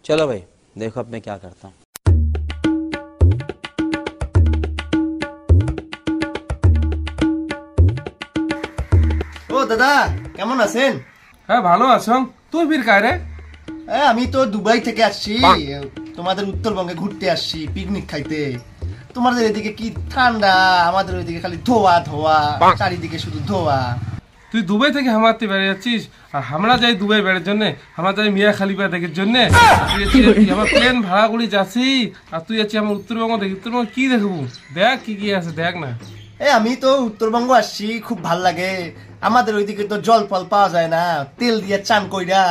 चलो भाई देखो अब मैं क्या करता हूँ। ও দাদা কেমন আছেন? হ্যাঁ ভালো আছো। তুই ফির কায় রে? আমি তো দুবাই থেকে আসছি, তোমাদের উত্তরবঙ্গে ঘুরতে আসছি পিকনিক খাইতে। তোমাদের এদিকে কি ঠান্ডা, আমাদের ওইদিকে খালি ধোয়া ধোয়া, চারিদিকে শুধু ধোয়া। তুই দুবাই থেকে হামাতে বেড়ে যাচ্ছিস আর আমরা যাই দুবাই বেড়ার জন্য, আমরা যাই মিয়া খালিফা দেখার জন্য। আমার প্লেন ভাড়া করে যাচ্ছি আর তুই যাচ্ছি আমার উত্তরবঙ্গ দেখি। উত্তরবঙ্গ কি দেখবো? দেখ কি কি আছে দেখ না। আমি তো উত্তরবঙ্গ আসছি, খুব ভাল লাগে। আমাদের ওইদিকে তো জল ফল পাওয়া যায় না, তেল দিয়ে চান কইরা,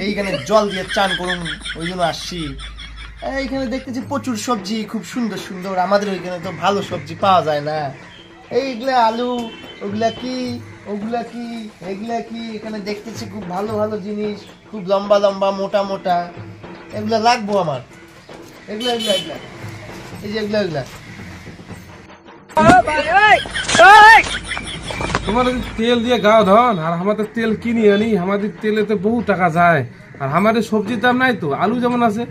এইখানে জল দিয়ে চান করুন, ওই জন্য আসছি। এইখানে দেখতেছি প্রচুর সবজি, খুব সুন্দর সুন্দর। আমাদের ওইখানে তো ভালো সবজি পাওয়া যায় না। এইগুলা আলু, ওগুলা কি, ওগুলা কি, এগুলা কি। এখানে দেখতেছি খুব ভালো ভালো জিনিস, খুব লম্বা লম্বা মোটা মোটা। এগুলা লাগবো আমার, এগুলা এগুলা এগুলা, এই যে এগুলা এগুলা। তোমাদের তেল দিয়ে গাও ধন আর আমাদের তেল কিনি আনি, আমাদের তেলে তো বহু টাকা যায়। আর আমাদের সবজির দাম নাই তো। আলু যেমন আছে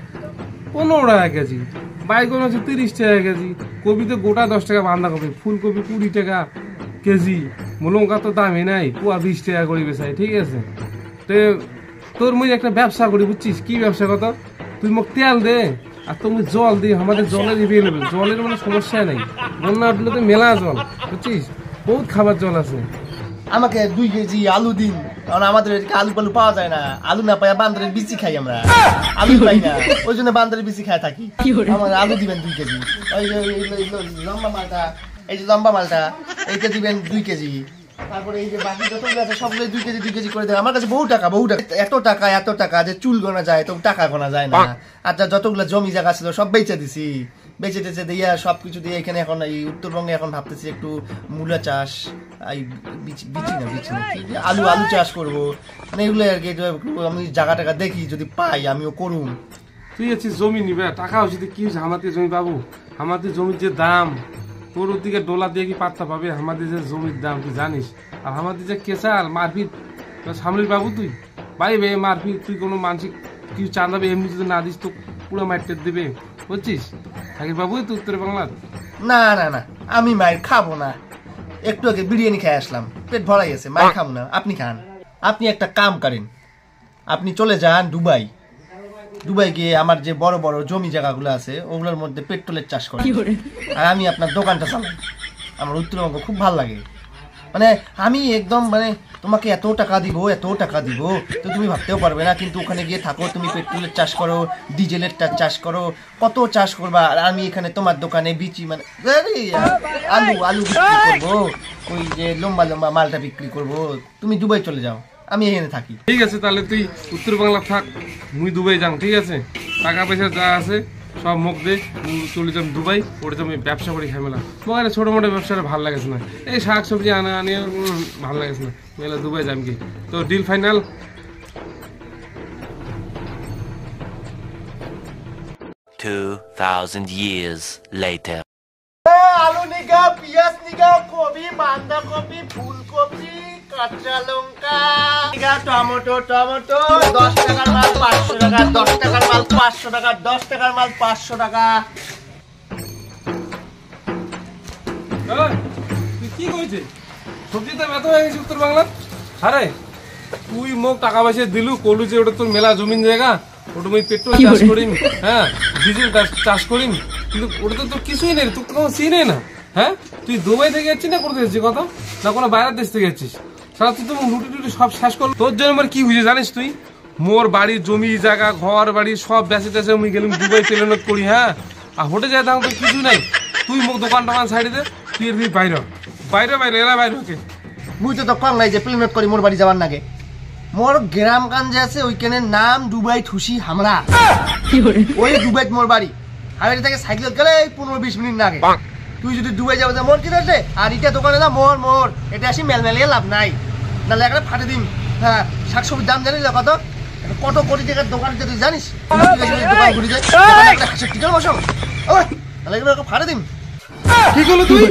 15 টাকা কেজি, বাইগন আছে 30 টাকা কেজি, কবি তো গোটা 10 টাকা বাঁধাকপি, ফুলকপি 20 টাকা কেজি, মুলঙ্কা তো দামই নাই, পোয়া 20 টাকা করে বেচাই। ঠিক আছে, তো তোর মুই একটা ব্যবসা করি বুঝছিস? কি ব্যবসা কত? তুই মোক তেল দে আর তুমি জল দি। আমাদের জলের এভেলেবেল, জলের মানে সমস্যা নাই। বন্যা উঠলে তো মেলা জল বুঝছিস, বহুত খাবার জল আছে। আমাকে 2 কেজি আলু দিন, কারণ আমাদের এদিকে আলু পালু পাওয়া যায় না। আলু না পাই বান্দরের বিচি খাই আমরা, আলু পাই না, ওই জন্য বান্দরের বিচি খাই থাকি। আমার আলু দিবেন 2 কেজি। ওই যে লম্বা মালটা, এই যে লম্বা মালটা, এইটা দিবেন 2 কেজি। তারপরে এই যে বাকি যতগুলো আছে সবগুলো 2 কেজি 2 কেজি করে দেবেন। আমার কাছে বহু টাকা, বহু টাকা, এত টাকা যে চুল গোনা যায় তো টাকা গোনা যায় না। আচ্ছা, যতগুলো জমি জায়গা ছিল সব বেচে দিছি, বেচে টেচে দিয়া সবকিছু দিয়ে এখানে এখন এই উত্তরবঙ্গে এখন ভাবতেছি একটু মূলা চাষ, বিচি না আলু চাষ করবো, মানে এগুলো আর কি। আমি জায়গা টাকা দেখি যদি পাই আমিও করুম। তুই আছিস জমি নিবে, টাকা হচ্ছে কি হচ্ছে? আমাদের জমি পাবো? আমাদের জমির যে দাম, তোর ওদিকে ডোলা দিয়ে কি পাত্তা পাবে? আমাদের যে জমির দাম তুই জানিস। আর আমাদের যে কেসার মারপিট সামলির বাবু, তুই ভাই বে মারপিট, তুই কোনো মানসিক কিছু চাঁদাবে এমনি যদি না দিস তো পুরো মারতে দেবে বুঝছিস? থাকির বাবু তুই উত্তর বাংলার। না না না, আমি মায়ের খাবো না। একটু আগে বিরিয়ানি খেয়ে আসলাম, পেট ভরাই গেছে, মায়ের খাবো না। আপনি খান। আপনি একটা কাম করেন, আপনি চলে যান দুবাই। দুবাই গিয়ে আমার যে বড় বড় জমি জায়গাগুলো আছে ওগুলোর মধ্যে পেট্রোলের চাষ করেন, আর আমি আপনার দোকানটা চালাই। আমার উত্তরবঙ্গ খুব ভালো লাগে। মানে আমি একদম মানে তোমাকে এত টাকা দিব তো তুমি ভাবতেও পারবে না। কিন্তু ওখানে গিয়ে থাকো, তুমি পেট্রোলের চাষ করো, ডিজেলের চাষ করো, কত চাষ করবা। আর আমি এখানে তোমার দোকানে বিচি মানে আলু বিক্রি করবো, ওই যে লম্বা লম্বা মালটা বিক্রি করবো। তুমি দুবাই চলে যাও, আমি এখানে থাকি। ঠিক আছে, তাহলে তুই উত্তর বাংলা থাক, মুই দুবাই যাম। ঠিক আছে, টাকা পয়সা যা আছে সব মুখ দে, চলে যাম দুবাই। ওটা তো আমি ব্যবসা করি ঝামেলা, মোবাইলে ছোটো মোটো ব্যবসাটা ভালো লাগেছে না। এই শাক সবজি আনিয়ে ভালো লাগেছে না। মেলা দুবাই যাম কি? তো ডিল ফাইনাল? 2000 years later. আলু নিগা, পিঁয়াজ নিগা, কবি, বাঁধাকপি, ফুলকপি, কাঁচা লঙ্কা নিগা, টমেটো 10 টাকার মাল 500 টাকা, 10 টাকার মাল 500 টাকা, 10 টাকার মাল 500 টাকা। তুই কি কইছিস? সবজি তো এত হয়ে গেছে উত্তর বাংলার। আরে তুই মোক টাকা পয়সা দিলু, কলু যে ওটা তোর মেলা জমিন জায়গা, ওটা আমি পেট্রোল চাষ করিম, হ্যাঁ ডিজেল চাষ করিম, কিন্তু ওটা তো তোর কিছুই নেই, তোর কোনো চিনে না। হ্যাঁ, তুই দুবাই থেকে যাচ্ছিস না করতে যাচ্ছিস কথা, না কোনো বাইরের দেশ থেকে যাচ্ছিস? সারা তুই তো লুটি টুটি সব শেষ করলো। তোর জন্য আমার কি হয়েছে জানিস? তুই মোর বাড়ির জমি জায়গা ঘর বাড়ি সব বেঁচে টেসে আমি গেলাম দুবাই প্লেনত করি। হ্যাঁ, আর হোটে যায় তখন তোর কিছু নাই। তুই মোক দোকান টোকান সাইডে দে, তুই এর বাইরে বাইরে বাইরে এরা বাইরে ওকে। মুই তো কম নাই যে প্লেনত করি মোর বাড়ি যাবার নাগে। মোর গ্রাম গঞ্জে আছে ওইখানে নাম দুবাই থুসি হামরা, ওই দুবাইত মোর বাড়ি। হাইওয়ে থেকে সাইকেল গেলে 15-20 মিনিট লাগে। তুই যদি দুবাই যাবো মোর কি আছে? আর এটা দোকানে না মোর এটা আসি মেলমেলিয়ে লাভ নাই, নাহলে একটা ফাটে দিন। হ্যাঁ, শাকসবজির দাম জানিস কত কত কোটি টাকার দোকান তুই জানিস? দোকান ঘুরে যায় টিকার বসো, তাহলে এগুলো ফাটে দিন। কি করলো তুই?